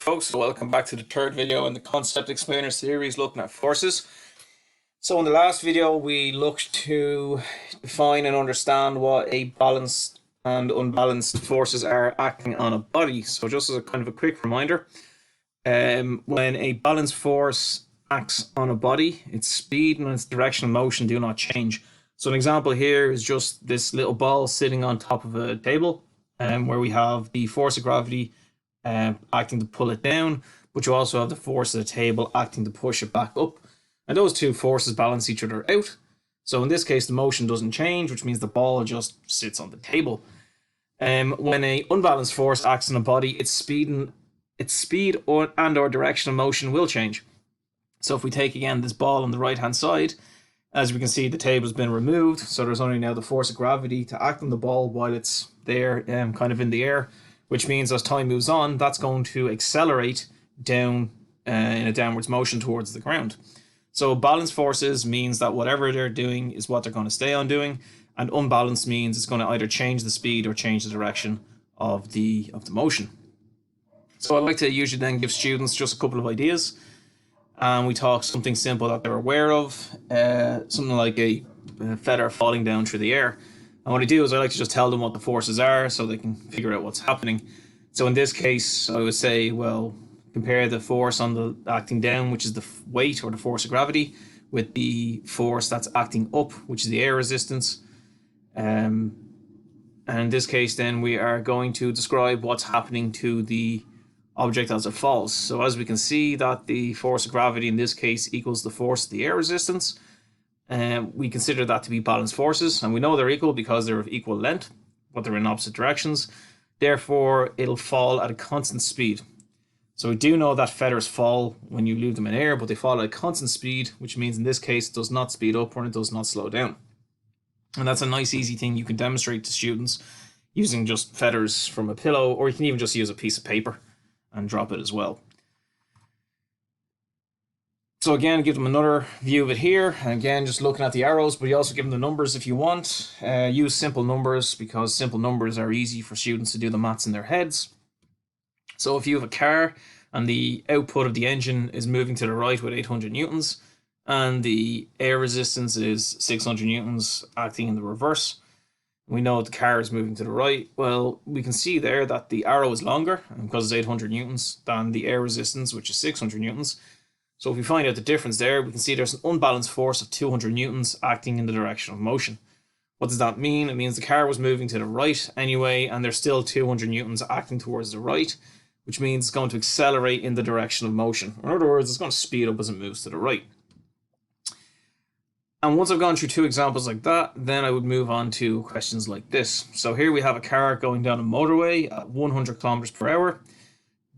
Folks, welcome back to the third video in the Concept Explainer series looking at forces. So in the last video we looked to define and understand what a balanced and unbalanced forces are acting on a body. So just as a kind of a quick reminder, when a balanced force acts on a body, its speed and its direction of motion do not change. So an example here is just this little ball sitting on top of a table, where we have the force of gravity acting to pull it down, but you also have the force of the table acting to push it back up. And those two forces balance each other out. So in this case, the motion doesn't change, which means the ball just sits on the table. When an unbalanced force acts on a body, its speed and or direction of motion will change. So if we take again this ball on the right hand side, as we can see, the table has been removed, so there's only now the force of gravity to act on the ball while it's there, kind of in the air, which means as time moves on, that's going to accelerate down in a downwards motion towards the ground. So balanced forces means that whatever they're doing is what they're going to stay on doing, and unbalanced means it's going to either change the speed or change the direction of the motion. So I like to usually then give students just a couple of ideas, and we talk something simple that they're aware of, something like a feather falling down through the air. And what I do is I like to just tell them what the forces are so they can figure out what's happening. So in this case, I would say, well, compare the force on the acting down, which is the weight or the force of gravity, with the force that's acting up, which is the air resistance. And in this case, then we are going to describe what's happening to the object as it falls. So as we can see that the force of gravity in this case equals the force of the air resistance. We consider that to be balanced forces, and we know they're equal because they're of equal length, but they're in opposite directions. Therefore, it'll fall at a constant speed. So we do know that feathers fall when you leave them in air, but they fall at a constant speed, which means in this case it does not speed up or it does not slow down. And that's a nice easy thing you can demonstrate to students using just feathers from a pillow, or you can even just use a piece of paper and drop it as well. So again, give them another view of it here, and again, just looking at the arrows, but you also give them the numbers if you want. Use simple numbers because simple numbers are easy for students to do the maths in their heads. So if you have a car and the output of the engine is moving to the right with 800 newtons, and the air resistance is 600 newtons acting in the reverse, we know the car is moving to the right. Well, we can see there that the arrow is longer, because it's 800 newtons, than the air resistance, which is 600 newtons. So if we find out the difference there, we can see there's an unbalanced force of 200 newtons acting in the direction of motion. What does that mean? It means the car was moving to the right anyway, and there's still 200 newtons acting towards the right, which means it's going to accelerate in the direction of motion. In other words, it's going to speed up as it moves to the right. And once I've gone through two examples like that, then I would move on to questions like this. So here we have a car going down a motorway at 100 kilometers per hour.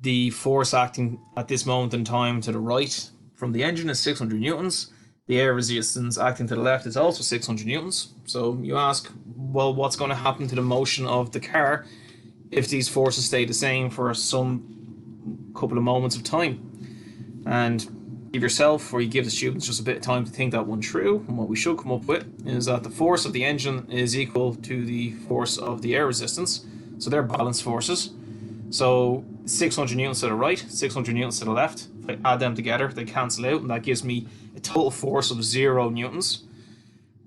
The force acting at this moment in time to the right from the engine is 600 newtons. The air resistance acting to the left is also 600 newtons. So you ask, well, what's going to happen to the motion of the car if these forces stay the same for some couple of moments of time? And give yourself, or you give the students, just a bit of time to think that one through. And what we should come up with is that the force of the engine is equal to the force of the air resistance. So they're balanced forces. So 600 newtons to the right, 600 newtons to the left. If I add them together, they cancel out, and that gives me a total force of 0 newtons.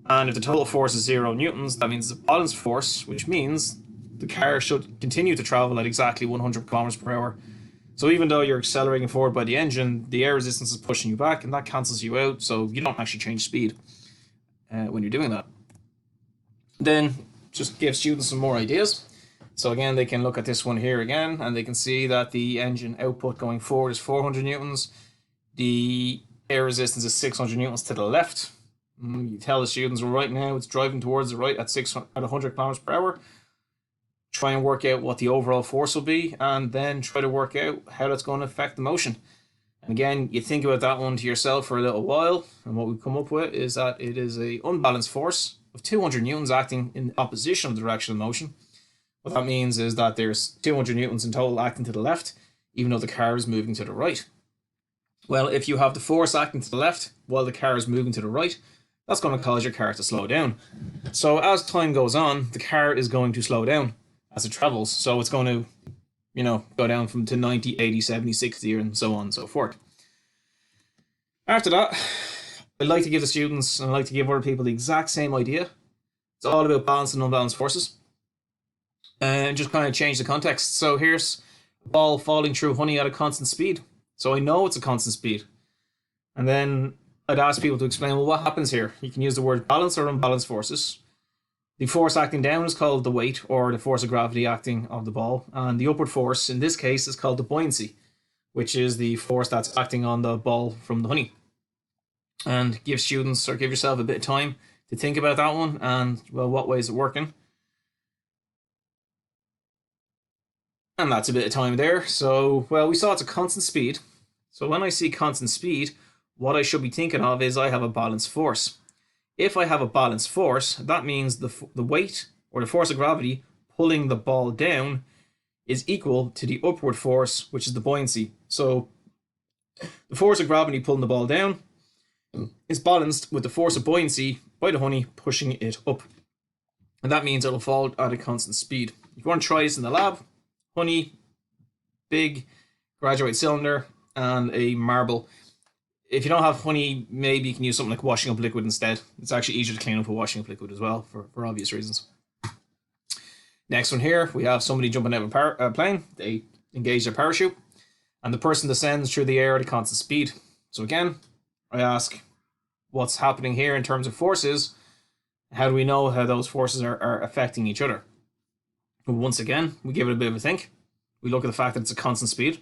And if the total force is 0 newtons, that means it's a balanced force, which means the car should continue to travel at exactly 100 kilometers per hour. So even though you're accelerating forward by the engine, the air resistance is pushing you back, and that cancels you out, so you don't actually change speed when you're doing that. Then just give students some more ideas. So again, they can look at this one here again, and they can see that the engine output going forward is 400 newtons. The air resistance is 600 newtons to the left. You tell the students, well, right now it's driving towards the right at 100 kilometers per hour. Try and work out what the overall force will be, and then try to work out how that's going to affect the motion. And again, you think about that one to yourself for a little while, and what we come up with is that it is an unbalanced force of 200 newtons acting in opposition of the direction of motion. What that means is that there's 200 newtons in total acting to the left, even though the car is moving to the right. Well, if you have the force acting to the left while the car is moving to the right, that's going to cause your car to slow down. So as time goes on, the car is going to slow down as it travels. So it's going to you know, go down from to 90, 80, 70, 60, and so on and so forth. After that, I like to give the students and I like to give other people the exact same idea. It's all about balanced and unbalanced forces. And just kind of change the context. So here's a ball falling through honey at a constant speed. So I know it's a constant speed. And then I'd ask people to explain, well, what happens here? You can use the word balanced or unbalanced forces. The force acting down is called the weight, or the force of gravity acting of the ball. And the upward force, in this case, is called the buoyancy, which is the force that's acting on the ball from the honey. And give students, or give yourself a bit of time to think about that one and, well, what way is it working? And that's a bit of time there. So, well, we saw it's a constant speed. So when I see constant speed, what I should be thinking of is I have a balanced force. If I have a balanced force, that means the weight, or the force of gravity, pulling the ball down is equal to the upward force, which is the buoyancy. So the force of gravity pulling the ball down is balanced with the force of buoyancy by the honey pushing it up. And that means it'll fall at a constant speed. If you want to try this in the lab, honey, big graduate cylinder, and a marble. If you don't have honey, maybe you can use something like washing up liquid instead. It's actually easier to clean up with washing up liquid as well, for obvious reasons. Next one here, we have somebody jumping out of a plane. They engage their parachute, and the person descends through the air at a constant speed. So again, I ask, what's happening here in terms of forces? How do we know how those forces are affecting each other? Well, once again, we give it a bit of a think. We look at the fact that it's a constant speed.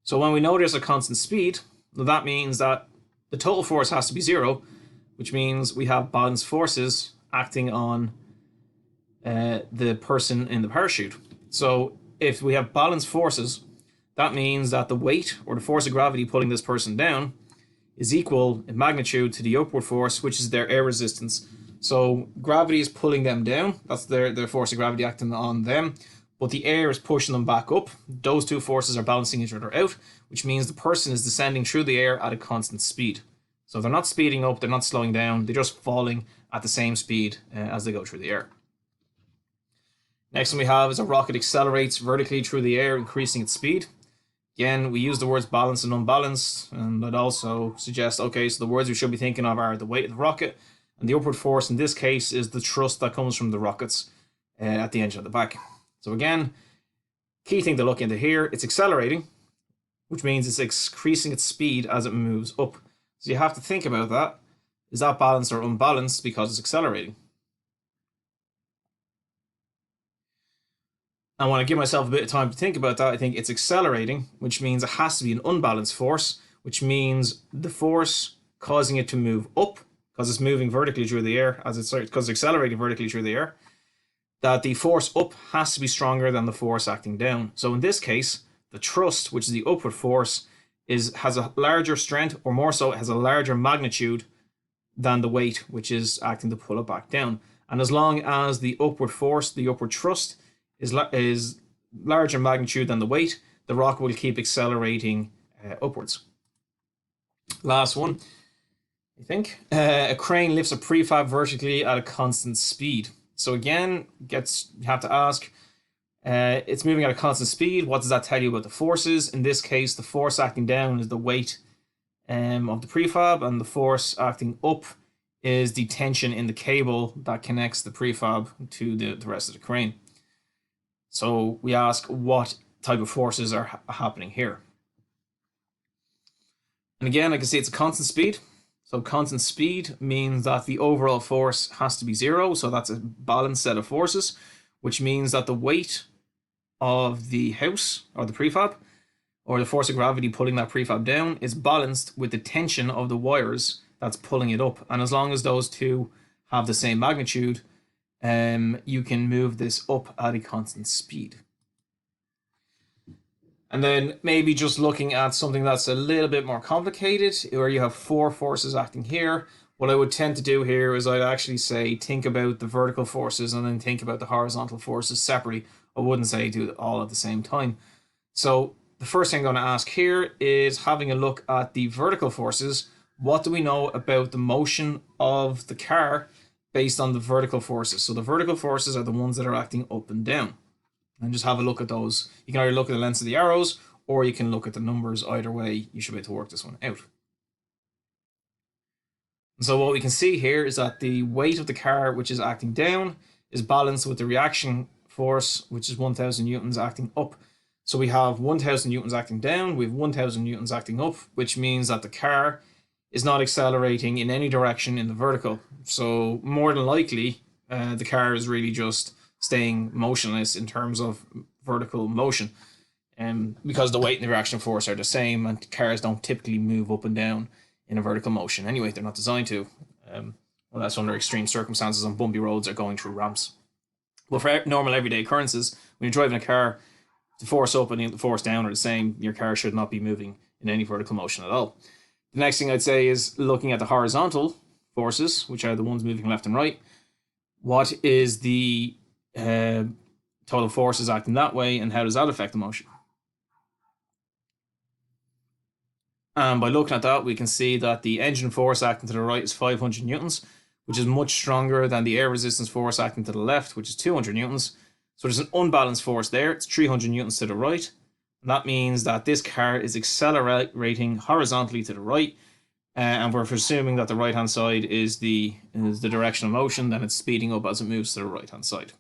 So when we know there's a constant speed, that means that the total force has to be zero, which means we have balanced forces acting on the person in the parachute. So if we have balanced forces, that means that the weight, or the force of gravity pulling this person down, is equal in magnitude to the upward force, which is their air resistance. So gravity is pulling them down. That's their force of gravity acting on them. But the air is pushing them back up. Those two forces are balancing each other out, which means the person is descending through the air at a constant speed. So they're not speeding up, they're not slowing down, they're just falling at the same speed as they go through the air. Next one we have is a rocket accelerates vertically through the air, increasing its speed. Again, we use the words balanced and unbalanced, and I'd also suggest, okay, so the words we should be thinking of are the weight of the rocket, and the upward force in this case is the thrust that comes from the rockets at the engine at the back. So again, key thing to look into here, it's accelerating, which means it's increasing its speed as it moves up. So you have to think about that. Is that balanced or unbalanced because it's accelerating? And when I give myself a bit of time to think about that, I think it's accelerating, which means it has to be an unbalanced force, which means the force causing it to move up, because it's moving vertically through the air, because it's accelerating vertically through the air, that the force up has to be stronger than the force acting down. So in this case, the thrust, which is the upward force, has a larger strength, or more so, it has a larger magnitude than the weight, which is acting to pull it back down. And as long as the upward force, the upward thrust, is larger magnitude than the weight, the rocket will keep accelerating upwards. Last one, I think. A crane lifts a prefab vertically at a constant speed. So again, you have to ask, it's moving at a constant speed. What does that tell you about the forces? In this case, the force acting down is the weight of the prefab, and the force acting up is the tension in the cable that connects the prefab to the rest of the crane. So we ask, what type of forces are happening here? And again, I can see it's a constant speed. So constant speed means that the overall force has to be zero. So that's a balanced set of forces, which means that the weight of the house, or the prefab, or the force of gravity pulling that prefab down, is balanced with the tension of the wires that's pulling it up. And as long as those two have the same magnitude, you can move this up at a constant speed. And then maybe just looking at something that's a little bit more complicated, where you have four forces acting here. What I would tend to do here is I'd actually say think about the vertical forces and then think about the horizontal forces separately. I wouldn't say do it all at the same time. So the first thing I'm going to ask here is, having a look at the vertical forces, what do we know about the motion of the car based on the vertical forces. So the vertical forces are the ones that are acting up and down. And just have a look at those. You can either look at the lengths of the arrows, or you can look at the numbers. Either way, you should be able to work this one out. And so what we can see here is that the weight of the car, which is acting down, is balanced with the reaction force, which is 1,000 newtons acting up. So we have 1,000 newtons acting down, we have 1,000 newtons acting up, which means that the car is not accelerating in any direction in the vertical. So more than likely, the car is really just staying motionless in terms of vertical motion. Because the weight and the reaction force are the same, and cars don't typically move up and down in a vertical motion. Anyway, they're not designed to, unless under extreme circumstances on bumpy roads or going through ramps. But for normal everyday occurrences, when you're driving a car, the force up and the force down are the same. Your car should not be moving in any vertical motion at all. The next thing I'd say is looking at the horizontal forces, which are the ones moving left and right. What is the total forces acting that way, and how does that affect the motion? And by looking at that, we can see that the engine force acting to the right is 500 newtons, which is much stronger than the air resistance force acting to the left, which is 200 newtons. So there's an unbalanced force there. It's 300 newtons to the right. And that means that this car is accelerating horizontally to the right. And we're presuming that the right-hand side is the direction of motion, then it's speeding up as it moves to the right-hand side.